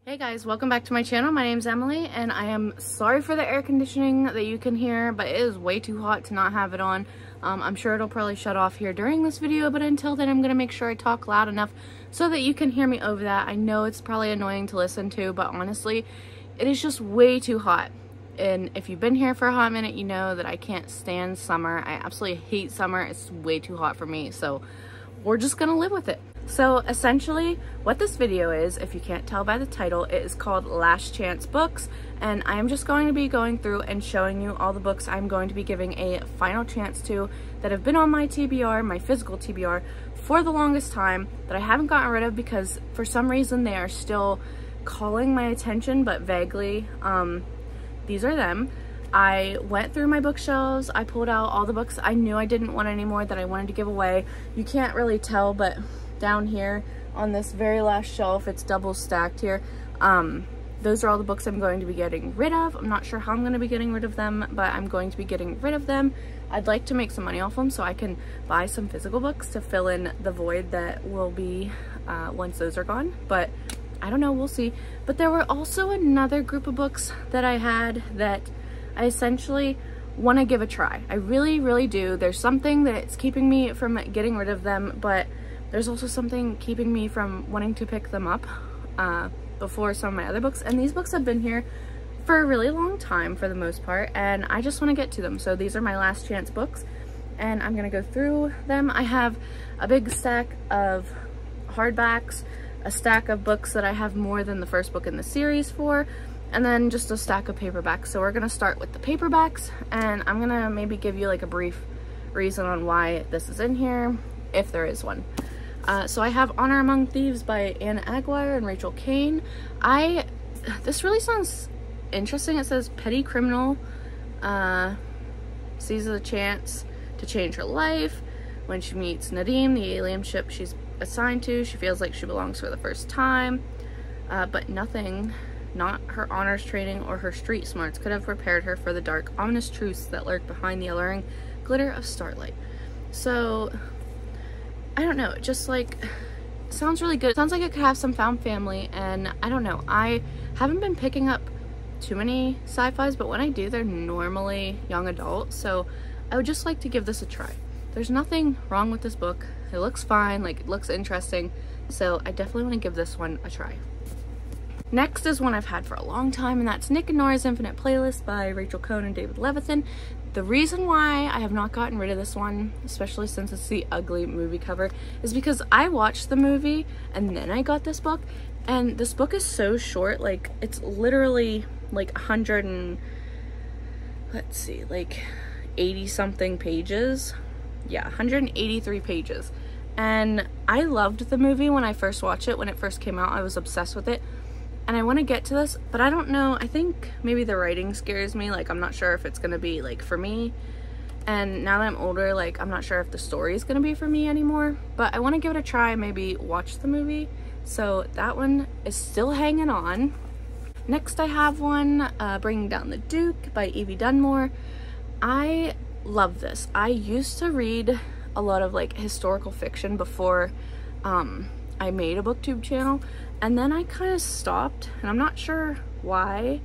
Hey guys, welcome back to my channel. My name's Emily and I am sorry for the air conditioning that you can hear, but it is way too hot to not have it on. I'm sure it'll probably shut off here during this video, but until then I'm gonna make sure I talk loud enough so that you can hear me over that. I know it's probably annoying to listen to, but honestly, it is just way too hot. And if you've been here for a hot minute, you know that I can't stand summer. I absolutely hate summer. It's way too hot for me, so we're just gonna live with it. So essentially what this video is, if you can't tell by the title, it is called Last Chance Books, and I'm just going to be going through and showing you all the books I'm going to be giving a final chance to that have been on my TBR, my physical TBR, for the longest time that I haven't gotten rid of because for some reason they are still calling my attention, but vaguely. These are them. I went through my bookshelves, I pulled out all the books I knew I didn't want anymore that I wanted to give away. You can't really tell, but down here on this very last shelf, it's double stacked here. Those are all the books I'm going to be getting rid of. I'm not sure how I'm going to be getting rid of them, but I'm going to be getting rid of them. I'd like to make some money off them so I can buy some physical books to fill in the void that will be once those are gone, but I don't know, we'll see. But there were also another group of books that I had that I essentially want to give a try. I really do. There's something that's keeping me from getting rid of them, but there's also something keeping me from wanting to pick them up before some of my other books. And these books have been here for a really long time for the most part, and I just want to get to them. So these are my last chance books, and I'm going to go through them. I have a big stack of hardbacks, a stack of books that I have more than the first book in the series for, and then just a stack of paperbacks. So we're going to start with the paperbacks, and I'm going to maybe give you like a brief reason on why this is in here, if there is one. So I have Honor Among Thieves by Anna Aguirre and Rachel Kane. This really sounds interesting. It says petty criminal seizes a chance to change her life. When she meets Nadim, the alien ship she's assigned to, she feels like she belongs for the first time. But nothing, not her honors training or her street smarts, could have prepared her for the dark, ominous truths that lurk behind the alluring glitter of starlight. So I don't know, it just like sounds really good. Sounds like it could have some found family, and I don't know, I haven't been picking up too many sci-fis, but when I do, they're normally young adult, so I would just like to give this a try. There's nothing wrong with this book. It looks fine, like it looks interesting, so I definitely want to give this one a try. Next is one I've had for a long time, and that's Nick and Nora's Infinite Playlist by Rachel Cohn and David Levithan. The reason why I have not gotten rid of this one, especially since it's the ugly movie cover, is because I watched the movie and then I got this book, and this book is so short. Like, it's literally like 100 and, let's see, like 80 something pages. Yeah, 183 pages. And I loved the movie when I first watched it. When it first came out, I was obsessed with it. And I want to get to this, but I don't know, I think maybe the writing scares me. Like, I'm not sure if it's gonna be like for me, and now that I'm older, like I'm not sure if the story is gonna be for me anymore, but I want to give it a try, maybe watch the movie. So that one is still hanging on. Next I have one, Bringing Down the Duke by Evie Dunmore. I love this. I used to read a lot of like historical fiction before I made a booktube channel, and then I kind of stopped, and I'm not sure why.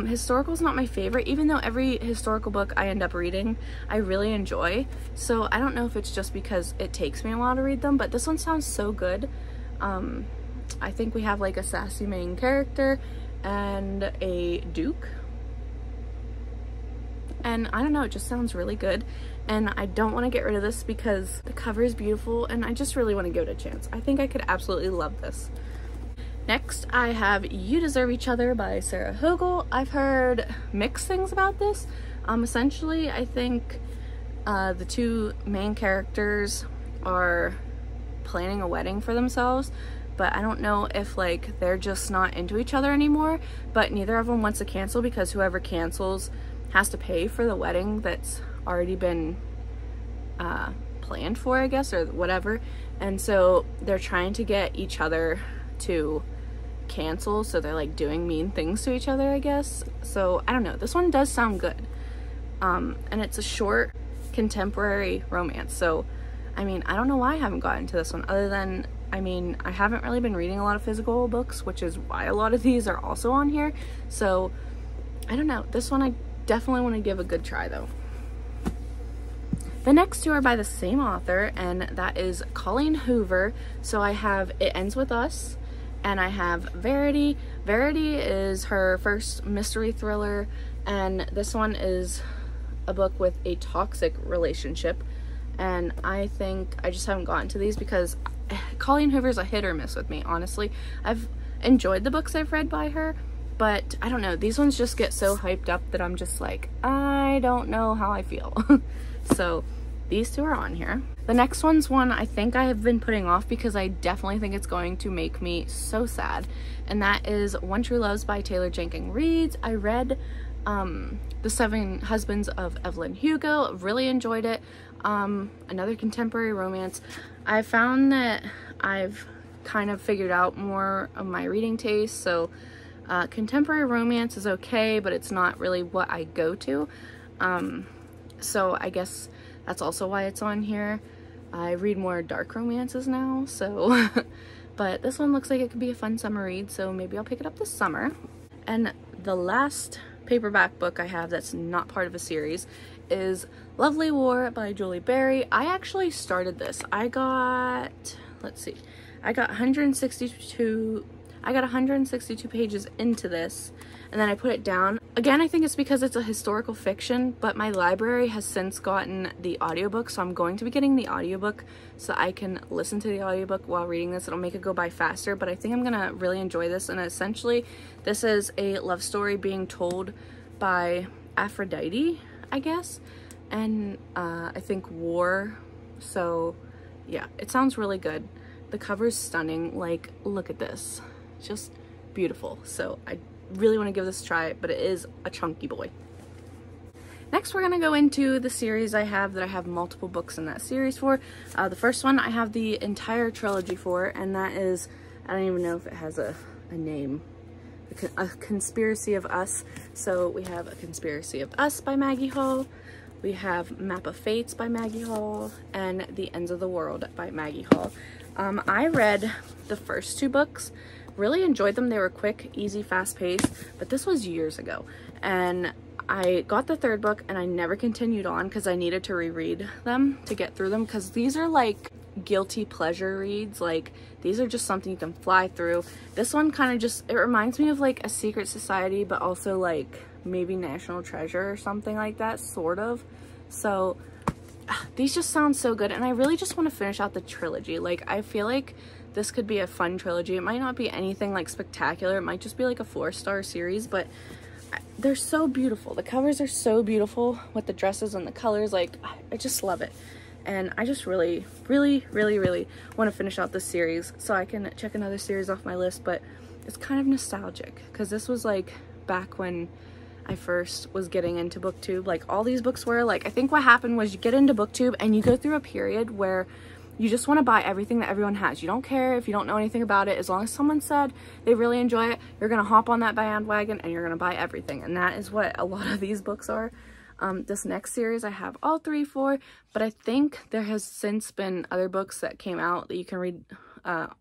Historical is not my favorite, even though every historical book I end up reading I really enjoy. So I don't know if it's just because it takes me a while to read them, but this one sounds so good. I think we have like a sassy main character and a duke, and I don't know, it just sounds really good. And I don't want to get rid of this because the cover is beautiful, and I just really want to give it a chance. I think I could absolutely love this. Next, I have You Deserve Each Other by Sarah Hogel. I've heard mixed things about this. Essentially, I think the two main characters are planning a wedding for themselves, but I don't know if like they're just not into each other anymore, but neither of them wants to cancel because whoever cancels has to pay for the wedding that's already been planned for, I guess, or whatever. And so they're trying to get each other to cancel, so they're like doing mean things to each other, I guess. So I don't know, this one does sound good. And it's a short contemporary romance, so I mean, I don't know why I haven't gotten to this one other than I mean, I haven't really been reading a lot of physical books, which is why a lot of these are also on here. So I don't know. This one I definitely want to give a good try though. The next two are by the same author, and that is Colleen Hoover. So I have It Ends With Us, and I have Verity. Verity is her first mystery thriller, and this one is a book with a toxic relationship. And I think I just haven't gotten to these because Colleen Hoover's a hit or miss with me, honestly. I've enjoyed the books I've read by her, but I don't know, these ones just get so hyped up that I'm just like, I don't know how I feel. So these two are on here. The next one's one I think I have been putting off because I definitely think it's going to make me so sad, and that is One True Loves by Taylor Jenkins Reid. I read The Seven Husbands of Evelyn Hugo, really enjoyed it. Another contemporary romance. I found that I've kind of figured out more of my reading taste, so contemporary romance is okay, but it's not really what I go to. So I guess that's also why it's on here. I read more dark romances now, so but this one looks like it could be a fun summer read, so maybe I'll pick it up this summer. And the last paperback book I have that's not part of a series is Lovely War by Julie Berry. I actually started this. I got, let's see, I got 162 pages into this, and then I put it down. Again, I think it's because it's a historical fiction, but my library has since gotten the audiobook, so I'm going to be getting the audiobook so I can listen to the audiobook while reading this. It'll make it go by faster, but I think I'm gonna really enjoy this. And essentially, this is a love story being told by Aphrodite, I guess, and I think war. So yeah, it sounds really good. The cover's stunning. Like, look at this, just beautiful. So I really want to give this a try, but it is a chunky boy. Next, we're gonna go into the series I have multiple books in that series for. The first one I have the entire trilogy for, and that is, I don't even know if it has a name, A Conspiracy of Us. So we have A Conspiracy of Us by Maggie Hall, we have Map of Fates by Maggie Hall, and The Ends of the World by Maggie Hall. I read the first two books, really enjoyed them. They were quick, easy, fast-paced, but this was years ago. And I got the third book and I never continued on because I needed to reread them to get through them, because these are like guilty pleasure reads. Like, these are just something you can fly through. This one kind of just, it reminds me of like A Secret Society, but also like maybe National Treasure or something like that, sort of. So these just sound so good, and I really just want to finish out the trilogy. Like, I feel like this could be a fun trilogy. It might not be anything like spectacular, it might just be like a 4-star series, but they're so beautiful. The covers are so beautiful with the dresses and the colors. Like, I just love it, and I just really want to finish out this series so I can check another series off my list. But it's kind of nostalgic because this was like back when I first was getting into booktube. Like, all these books were like, I think what happened was you get into booktube and you go through a period where you just want to buy everything that everyone has. You don't care if you don't know anything about it. As long as someone said they really enjoy it, you're going to hop on that bandwagon and you're going to buy everything. And that is what a lot of these books are. This next series I have all 3 for, but I think there has since been other books that came out that you can read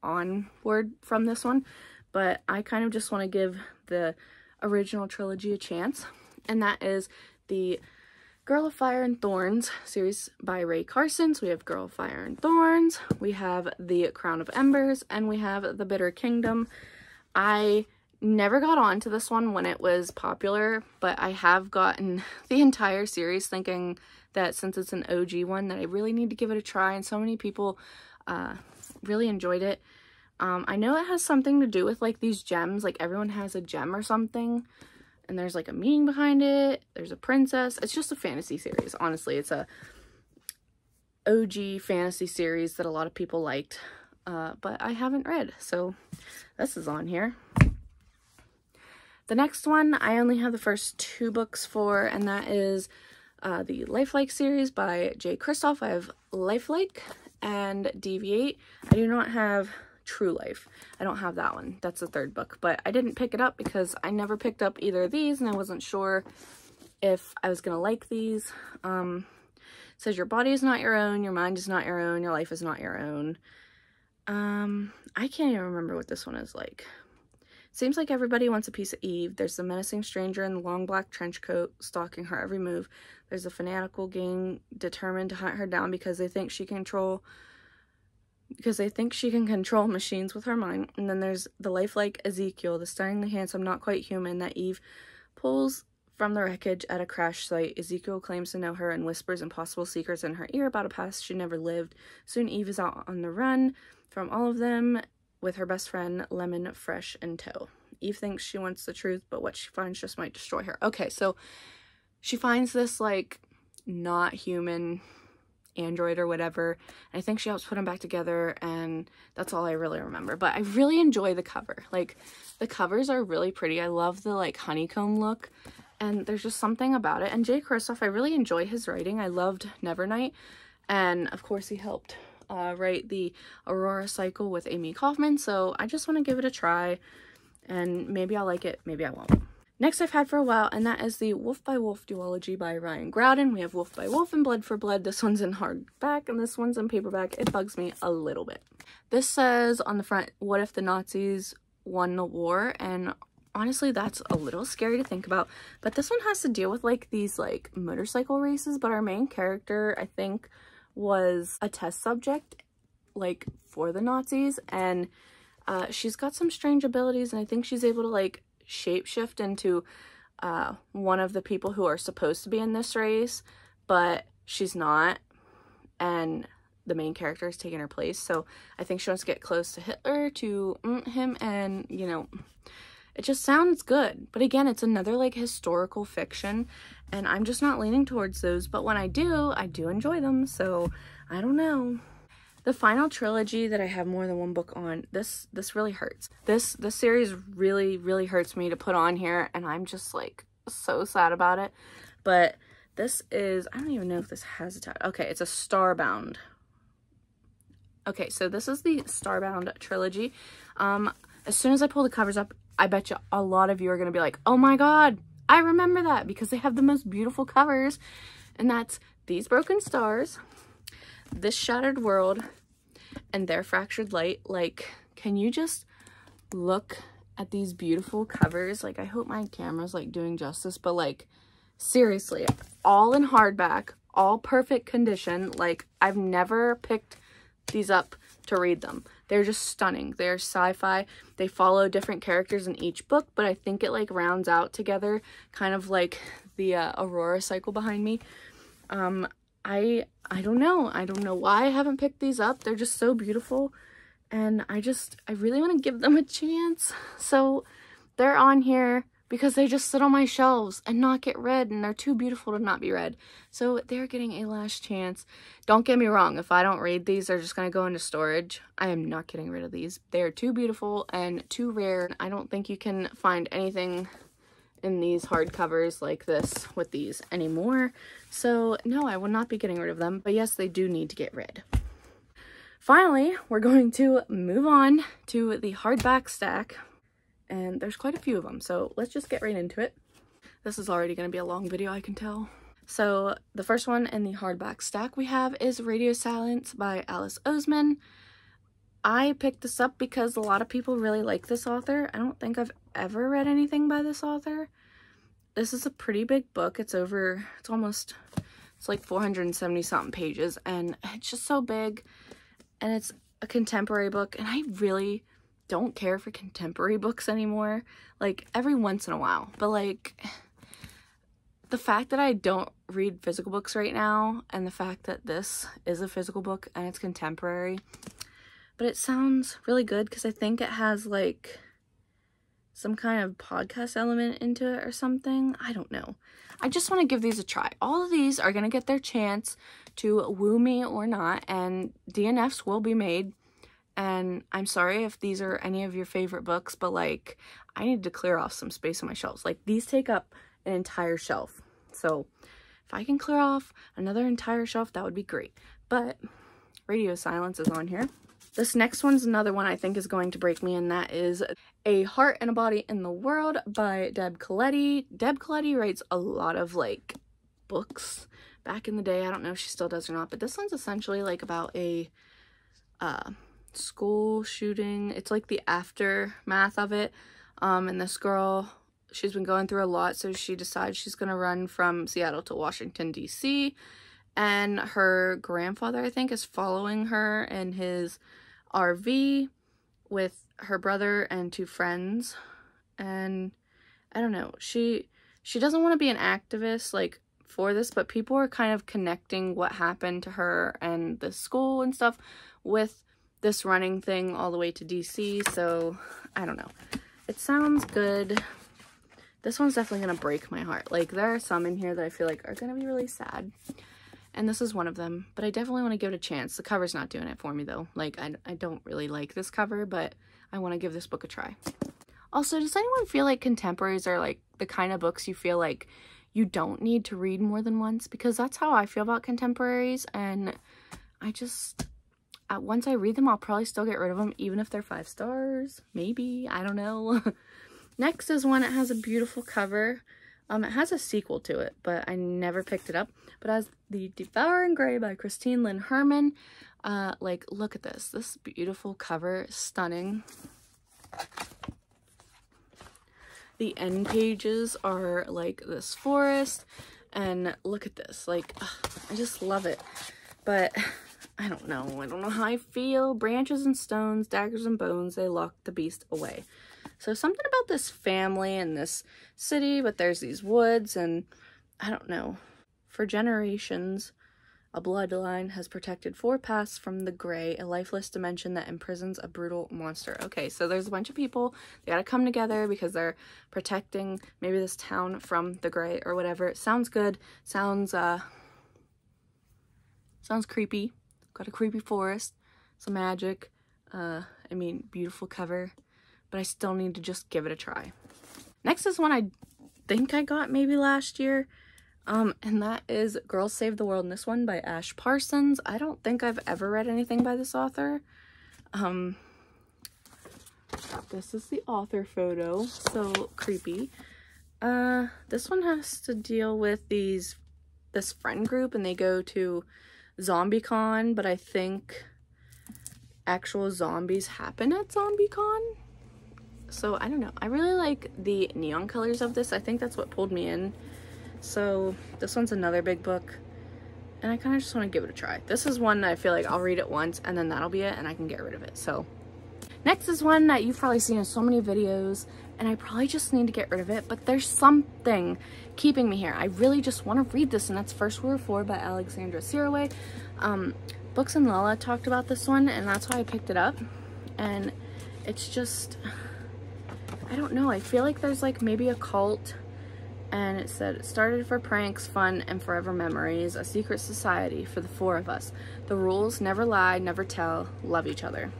onward from this one. But I kind of just want to give the original trilogy a chance, and that is the Girl of Fire and Thorns series by Ray Carson. So we have Girl of Fire and Thorns, we have The Crown of Embers, and we have The Bitter Kingdom. I never got onto this one when it was popular, but I have gotten the entire series, thinking that since it's an OG one that I really need to give it a try, and so many people really enjoyed it. I know it has something to do with like these gems, like everyone has a gem or something, and there's like a meaning behind it. There's a princess. It's just a fantasy series, honestly. It's a OG fantasy series that a lot of people liked, but I haven't read, so this is on here. The next one I only have the first 2 books for, and that is the Lifelike series by Jay Kristoff. I have Lifelike and Deviate. I do not have True Life. I don't have that one. That's the 3rd book, but I didn't pick it up because I never picked up either of these, and I wasn't sure if I was gonna like these. It says your body is not your own, your mind is not your own, your life is not your own. I can't even remember what this one is like. Seems like everybody wants a piece of Eve. There's the menacing stranger in the long black trench coat, stalking her every move. There's a fanatical gang determined to hunt her down because they think she can control machines with her mind. And then there's the lifelike Ezekiel, the stunningly handsome, not quite human that Eve pulls from the wreckage at a crash site. Ezekiel claims to know her and whispers impossible secrets in her ear about a past she never lived. Soon Eve is out on the run from all of them, with her best friend, Lemon, fresh in tow. Eve thinks she wants the truth, but what she finds just might destroy her. Okay, so she finds this, like, not human android or whatever, and I think she helps put them back together, and that's all I really remember. But I really enjoy the cover. Like, the covers are really pretty. I love the, like, honeycomb look, and there's just something about it. And Jay Kristoff, I really enjoy his writing. I loved Nevernight, and, of course, he helped write the Aurora cycle with Amy Kaufman, so I just want to give it a try, and maybe I'll like it, maybe I won't. Next I've had for a while, and that is the Wolf by Wolf duology by Ryan Groudon. We have Wolf by Wolf and Blood for Blood. This one's in hardback, and this one's in paperback. It bugs me a little bit. This says on the front, what if the Nazis won the war? And honestly, that's a little scary to think about, but this one has to deal with, like, these, like, motorcycle races, but our main character, I think, was a test subject, like, for the Nazis, and she's got some strange abilities, and I think she's able to, like, shapeshift into one of the people who are supposed to be in this race, but she's not, and the main character is taking her place. So I think she wants to get close to Hitler, to him, and, you know, it just sounds good. But again, it's another, like, historical fiction, and I'm just not leaning towards those. But when I do enjoy them, so I don't know. The final trilogy that I have more than one book on, this really hurts. This series really hurts me to put on here, and I'm just, like, so sad about it. But this is, I don't even know if this has a title. Okay, it's a Starbound. Okay, so this is the Starbound trilogy. As soon as I pull the covers up, I bet you a lot of you are going to be like, oh my god, I remember that, because they have the most beautiful covers. And that's These Broken Stars, This Shattered World, and Their Fractured Light. Like, can you just look at these beautiful covers? Like, I hope my camera's, like, doing justice, but, like, seriously, all in hardback, all perfect condition. Like, I've never picked these up to read them. They're just stunning. They're sci-fi. They follow different characters in each book, but I think it, like, rounds out together, kind of like the Aurora cycle behind me. I don't know. I don't know why I haven't picked these up. They're just so beautiful, and I really want to give them a chance. So they're on here because they just sit on my shelves and not get read, and they're too beautiful to not be read. So they're getting a last chance. Don't get me wrong, if I don't read these, they're just going to go into storage. I am not getting rid of these. They're too beautiful and too rare. I don't think you can find anything in these hardcovers like this with these anymore. So no, I will not be getting rid of them. But yes, they do need to get rid. Finally, we're going to move on to the hardback stack. And there's quite a few of them, so let's just get right into it. This is already going to be a long video, I can tell. So the first one in the hardback stack we have is Radio Silence by Alice Oseman. I picked this up because a lot of people really like this author. I don't think I've ever read anything by this author. This is a pretty big book. It's like 470 something pages, and it's just so big, and it's a contemporary book, and I really don't care for contemporary books anymore, like every once in a while. But like, the fact that I don't read physical books right now, and the fact that this is a physical book and it's contemporary, but it sounds really good because I think it has like some kind of podcast element into it or something. I don't know. I just want to give these a try. All of these are going to get their chance to woo me or not, and DNFs will be made. And I'm sorry if these are any of your favorite books, but like, I need to clear off some space on my shelves. Like, these take up an entire shelf. So if I can clear off another entire shelf, that would be great. But Radio Silence is on here. This next one's another one I think is going to break me, and that is A Heart and a Body in the World by Deb Coletti. Deb Coletti writes a lot of, like, books back in the day. I don't know if she still does or not, but this one's essentially, like, about a school shooting. It's like the aftermath of it. And this girl, she's been going through a lot, so she decides she's gonna run from Seattle to Washington, D.C. And her grandfather, I think, is following her in his RV with her brother and 2 friends. And I don't know, she doesn't want to be an activist like for this, but people are kind of connecting what happened to her and the school and stuff with this running thing all the way to DC. So I don't know, it sounds good. This one's definitely gonna break my heart. Like, there are some in here that I feel like are gonna be really sad, and this is one of them, but I definitely want to give it a chance. The cover's not doing it for me though. Like, I don't really like this cover, but I want to give this book a try. Also, does anyone feel like contemporaries are like the kind of books you feel like you don't need to read more than once? Because that's how I feel about contemporaries, and I just, once I read them, I'll probably still get rid of them, even if they're 5 stars. Maybe, I don't know. Next is one that has a beautiful cover. It has a sequel to it, but I never picked it up. But it has The Devouring Grey by Christine Lynn Herman. Like, look at this. This beautiful cover, stunning. The end pages are like this forest, and look at this. Like, I just love it. But I don't know how I feel. Branches and stones, daggers and bones, they locked the beast away. So something about this family and this city, but there's these woods, and I don't know. For generations, a bloodline has protected 4 paths from the gray, a lifeless dimension that imprisons a brutal monster. Okay, so there's a bunch of people. They gotta come together because they're protecting maybe this town from the gray or whatever. It sounds good. Sounds creepy. Got a creepy forest, some magic. I mean, beautiful cover. But I still need to just give it a try. Next is one I think I got maybe last year. And that is Girls Save the World, and this one by Ash Parsons. I don't think I've ever read anything by this author. This is the author photo, so creepy. This one has to deal with this friend group, and they go to ZombieCon, but I think actual zombies happen at ZombieCon. So I don't know. I really like the neon colors of this. I think that's what pulled me in. So this one's another big book, and I kind of just want to give it a try. This is one that I feel like I'll read it once and then that'll be it, and I can get rid of it. So next is one that you've probably seen in so many videos, and I probably just need to get rid of it, but there's something keeping me here. I really just want to read this, and that's First World War by Alexandra Siraway. Books and Lala talked about this one, and that's why I picked it up. And it's just, I don't know, I feel like there's like maybe a cult, and it said, it started for pranks, fun, and forever memories, a secret society for the 4 of us. The rules: never lie, never tell, love each other.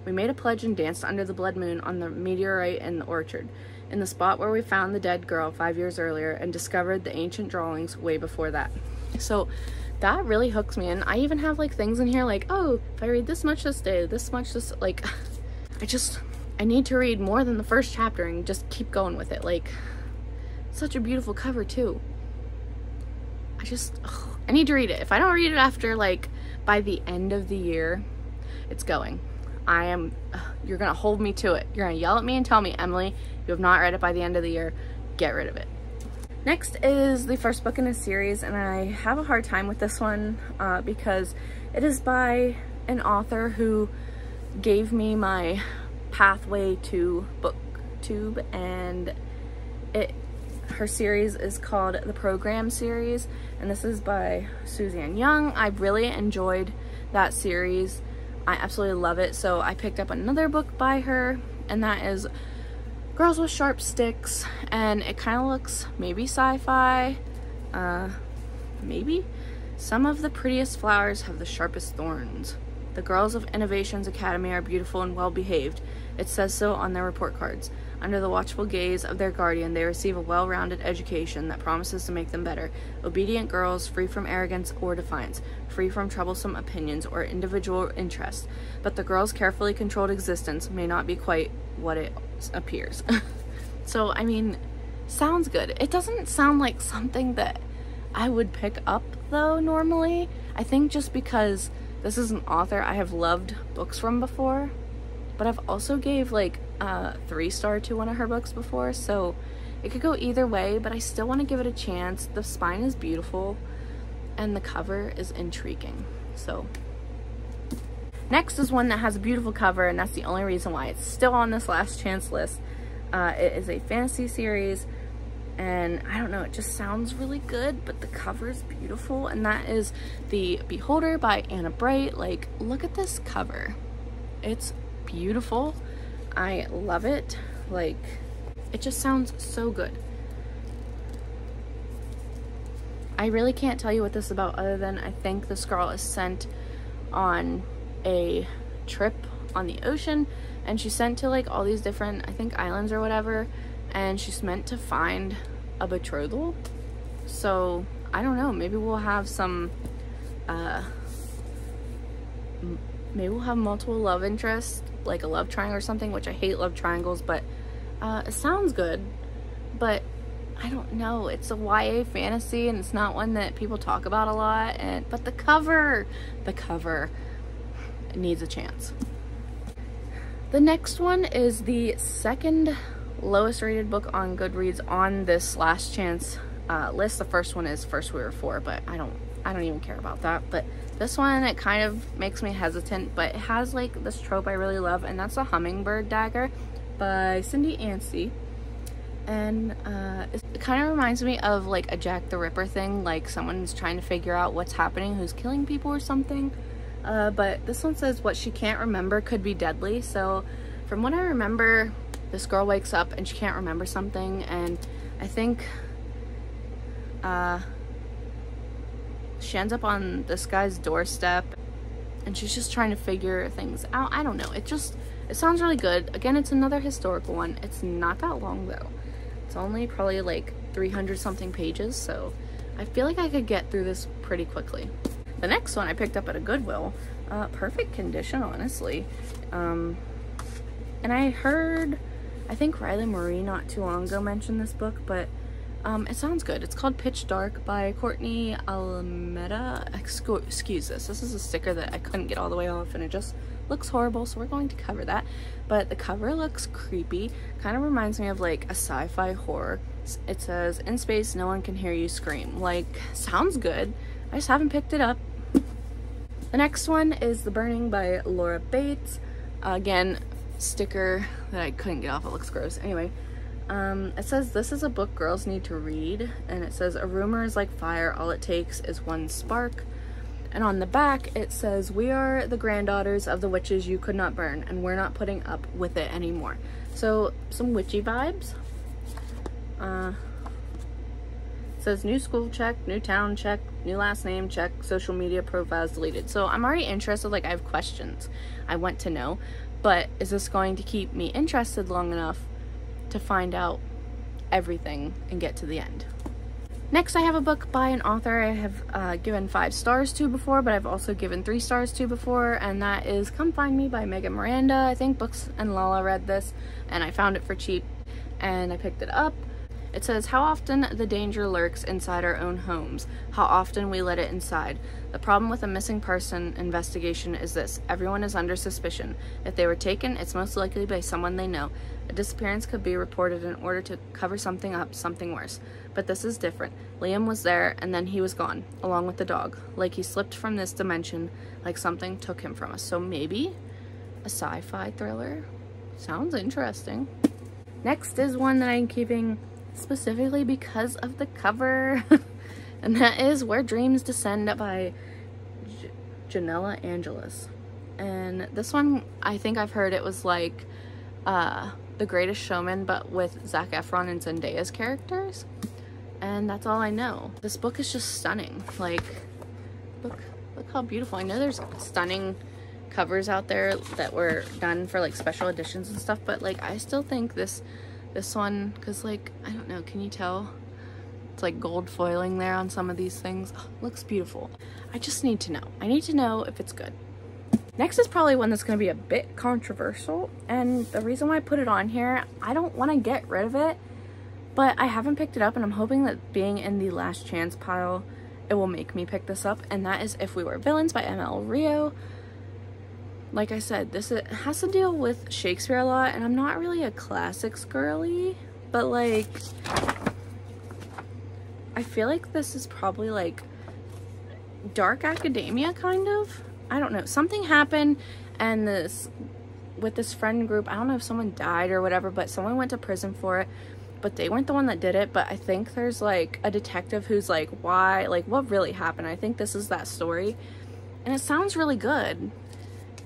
We made a pledge and danced under the blood moon on the meteorite in the orchard, in the spot where we found the dead girl 5 years earlier and discovered the ancient drawings way before that. So that really hooks me in. I even have like things in here like, oh, if I read this much this day, this much this, like, I need to read more than the first chapter and just keep going with it. Like, such a beautiful cover too. I need to read it. If I don't read it after, like, by the end of the year, it's going. You're gonna hold me to it. You're gonna yell at me and tell me, Emily, you have not read it by the end of the year. Get rid of it. Next is the first book in a series, and I have a hard time with this one because it is by an author who gave me my pathway to BookTube, and her series is called the Program series, and this is by Suzanne Young. I really enjoyed that series. I absolutely love it. So I picked up another book by her, and that is Girls with Sharp Sticks, and it kind of looks maybe sci-fi, maybe. Some of the prettiest flowers have the sharpest thorns. The girls of Innovations Academy are beautiful and well behaved. It says so on their report cards. Under the watchful gaze of their guardian, they receive a well-rounded education that promises to make them better. Obedient girls, free from arrogance or defiance, free from troublesome opinions or individual interests. But the girl's carefully controlled existence may not be quite what it appears. So, I mean, sounds good. It doesn't sound like something that I would pick up, though, normally. I think just because this is an author I have loved books from before, but I've also gave like a 3-star to one of her books before, so it could go either way, but I still want to give it a chance. The spine is beautiful and the cover is intriguing. So next is one that has a beautiful cover, and that's the only reason why it's still on this last chance list. It is a fantasy series, and I don't know, it just sounds really good, but the cover is beautiful, and that is The Beholder by Anna Bright. Like, look at this cover. It's beautiful. I love it. Like, it just sounds so good. I really can't tell you what this is about, other than I think this girl is sent on a trip on the ocean, and she's sent to like all these different, I think, islands or whatever, and she's meant to find a betrothal. So I don't know, maybe we'll have some maybe we'll have multiple love interests, like a love triangle or something, which I hate love triangles, but it sounds good. But I don't know, it's a YA fantasy and it's not one that people talk about a lot, but the cover needs a chance. The next one is the second lowest rated book on Goodreads on this last chance list. The first one is First We Were Four, but I don't even care about that. But this one, it kind of makes me hesitant, but it has like this trope I really love, and that's A Hummingbird Dagger by Cindy Yancey. And it kind of reminds me of like a Jack the Ripper thing, like someone's trying to figure out what's happening, who's killing people or something. But this one says what she can't remember could be deadly. So from what I remember, this girl wakes up and she can't remember something, and I think she ends up on this guy's doorstep and she's just trying to figure things out. I don't know, it sounds really good. Again, it's another historical one. It's not that long though. It's only probably like 300 something pages, so I feel like I could get through this pretty quickly. The next one I picked up at a Goodwill, perfect condition, honestly. And I heard, I think Riley Marie not too long ago mentioned this book, but it sounds good. It's called Pitch Dark by Courtney Alameda. Excuse this. This is a sticker that I couldn't get all the way off, and it just looks horrible, so we're going to cover that. But the cover looks creepy. Kind of reminds me of like a sci-fi horror. It says, "In space, no one can hear you scream." Like, sounds good. I just haven't picked it up. The next one is The Burning by Laura Bates. Again, sticker that I couldn't get off. It looks gross. Anyway, it says, "This is a book girls need to read." And it says, "A rumor is like fire. All it takes is one spark." And on the back, it says, "We are the granddaughters of the witches you could not burn, and we're not putting up with it anymore." So, some witchy vibes. It says, "New school check, new town check, new last name check, social media profiles deleted." So I'm already interested, like I have questions I want to know, but is this going to keep me interested long enough to find out everything and get to the end? Next, I have a book by an author I have given 5 stars to before, but I've also given 3 stars to before, and that is Come Find Me by Megan Miranda. I think Books and Lala read this, and I found it for cheap, and I picked it up. It says, "How often the danger lurks inside our own homes. How often we let it inside. The problem with a missing person investigation is this: everyone is under suspicion. If they were taken, it's most likely by someone they know. A disappearance could be reported in order to cover something up, something worse. But this is different. Liam was there, and then he was gone, along with the dog. Like he slipped from this dimension, like something took him from us." So maybe a sci-fi thriller? Sounds interesting. Next is one that I'm keeping specifically because of the cover, and that is Where Dreams Descend by Janella Angelis. And this one, I think I've heard it was like The Greatest Showman, but with Zac Efron and Zendaya's characters, and that's all I know. This book is just stunning. Like, look how beautiful. I know there's stunning covers out there that were done for like special editions and stuff, but like I still think this one, because like, I don't know, can you tell? It's like gold foiling there on some of these things. Oh, looks beautiful. I just need to know. I need to know if it's good. Next is probably one that's going to be a bit controversial, and the reason why I put it on here, I don't want to get rid of it, but I haven't picked it up, and I'm hoping that being in the last chance pile, it will make me pick this up, and that is If We Were Villains by ML Rio. Like I said, this has to deal with Shakespeare a lot, and I'm not really a classics girly, but like I feel like this is probably like dark academia kind of. I don't know, something happened, and with this friend group, I don't know if someone died or whatever, but someone went to prison for it, but they weren't the one that did it. But I think there's like a detective who's like, why, like what really happened? I think this is that story, and it sounds really good.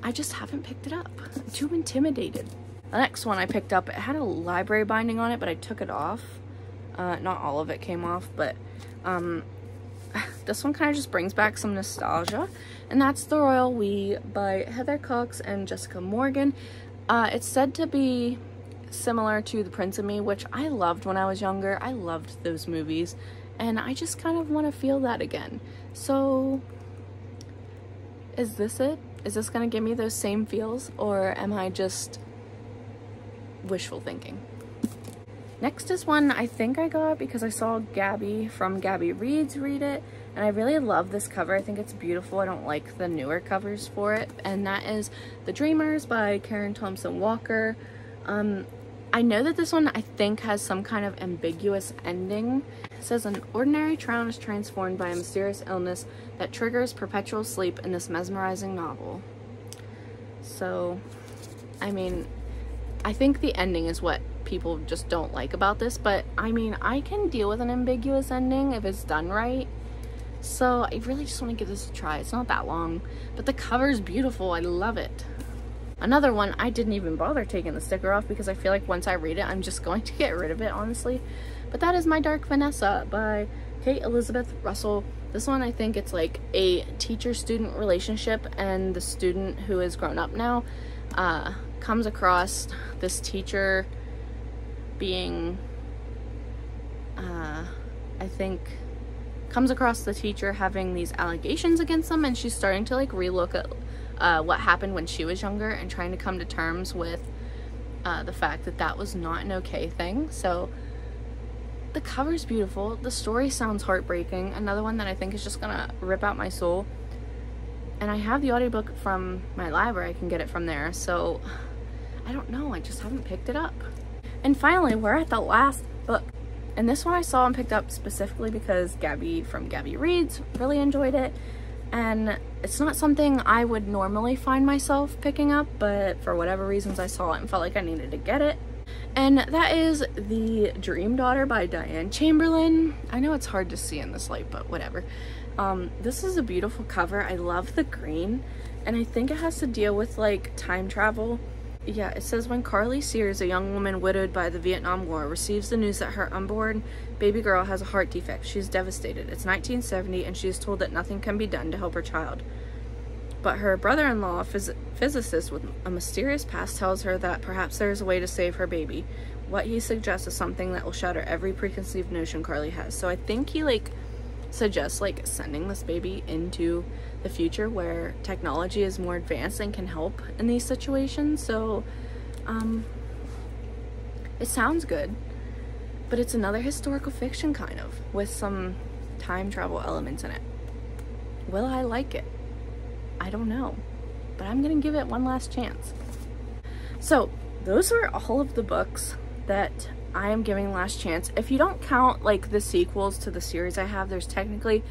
I just haven't picked it up. I'm too intimidated. The next one I picked up, it had a library binding on it, but I took it off. Not all of it came off, but this one kind of just brings back some nostalgia, and that's The Royal We by Heather Cox and Jessica Morgan. It's said to be similar to The Prince and Me, which I loved when I was younger. I loved those movies, and I just kind of want to feel that again. So is this it? Is this gonna give me those same feels, or am I just wishful thinking? Next is one I think I got because I saw Gabby from Gabby Reads read it, and I really love this cover. I think it's beautiful. I don't like the newer covers for it, and that is The Dreamers by Karen Thompson Walker. I know that this one I think has some kind of ambiguous ending. It says an ordinary child is transformed by a mysterious illness that triggers perpetual sleep in this mesmerizing novel. So, I mean, I think the ending is what people just don't like about this, but I mean, I can deal with an ambiguous ending if it's done right. So I really just want to give this a try. It's not that long, but the cover is beautiful. I love it. Another one, I didn't even bother taking the sticker off because I feel like once I read it, I'm just going to get rid of it, honestly. But that is My Dark Vanessa by Kate Elizabeth Russell. This one, I think it's like a teacher-student relationship, and the student, who is grown up now, comes across this teacher being, I think, comes across the teacher having these allegations against them, and she's starting to like relook at what happened when she was younger and trying to come to terms with the fact that that was not an okay thing. So the cover's beautiful. The story sounds heartbreaking. Another one that I think is just gonna rip out my soul. And I have the audiobook from my library. I can get it from there. So I don't know. I just haven't picked it up. And finally, we're at the last book. And this one I saw and picked up specifically because Gabby from Gabby Reads really enjoyed it. And it's not something I would normally find myself picking up, but for whatever reasons I saw it and felt like I needed to get it. And that is The Dream Daughter by Diane Chamberlain. I know it's hard to see in this light, but whatever. This is a beautiful cover. I love the green, and I think it has to deal with like time travel. Yeah, it says, when Carly Sears, a young woman widowed by the Vietnam War, receives the news that her unborn baby girl has a heart defect, she is devastated. It's 1970, and she is told that nothing can be done to help her child. But her brother-in-law, a physicist with a mysterious past, tells her that perhaps there is a way to save her baby. What he suggests is something that will shatter every preconceived notion Carly has. So I think he like suggests like sending this baby into the future where technology is more advanced and can help in these situations. So it sounds good, but it's another historical fiction kind of with some time travel elements in it. Will I like it? I don't know, but I'm gonna give it one last chance. So those are all of the books that I am giving last chance. If you don't count like the sequels to the series I have, there's technically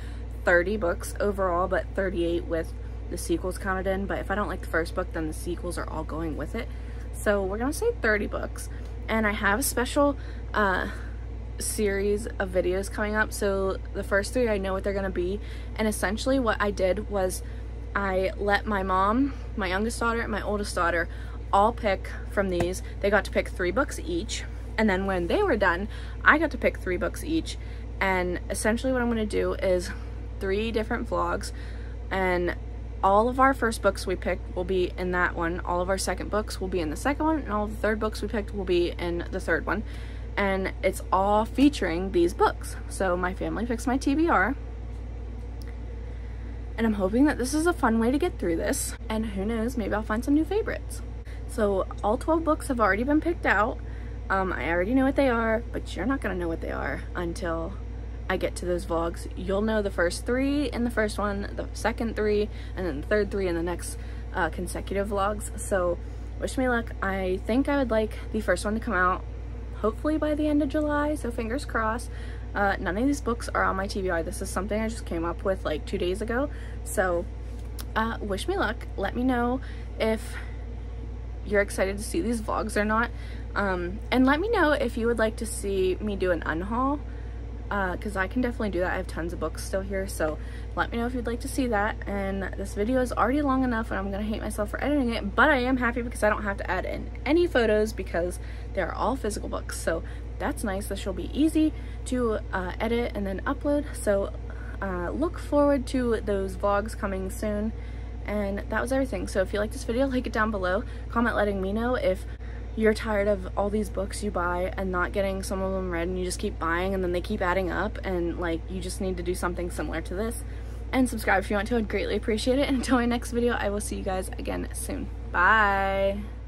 30 books overall, but 38 with the sequels counted in. But if I don't like the first book, then the sequels are all going with it. So we're gonna say 30 books. And I have a special series of videos coming up. So the first 3, I know what they're gonna be. And essentially what I did was I let my mom, my youngest daughter, and my oldest daughter all pick from these. They got to pick 3 books each. And then when they were done, I got to pick 3 books each. And essentially what I'm gonna do is 3 different vlogs, and all of our first books we picked will be in that one, all of our second books will be in the second one, and all of the third books we picked will be in the third one. And it's all featuring these books. So my family picks my TBR, and I'm hoping that this is a fun way to get through this, and who knows, maybe I'll find some new favorites. So all 12 books have already been picked out. I already know what they are, but you're not gonna know what they are until I get to those vlogs. You'll know the first 3 in the first one, the second 3, and then the third 3 in the next consecutive vlogs. So wish me luck. I think I would like the first one to come out hopefully by the end of July, so fingers crossed. None of these books are on my TBR. This is something I just came up with like 2 days ago. So wish me luck. Let me know if you're excited to see these vlogs or not. And let me know if you would like to see me do an unhaul, because I can definitely do that. I have tons of books still here, so let me know if you'd like to see that. And this video is already long enough and I'm gonna hate myself for editing it, but I am happy because I don't have to add in any photos because they're all physical books, so that's nice. This will be easy to edit and then upload, so look forward to those vlogs coming soon. And that was everything. So if you like this video, like it down below, comment letting me know if you're tired of all these books you buy and not getting some of them read, and you just keep buying and then they keep adding up, and like you just need to do something similar to this. And subscribe if you want to. I'd greatly appreciate it. And until my next video, I will see you guys again soon. Bye.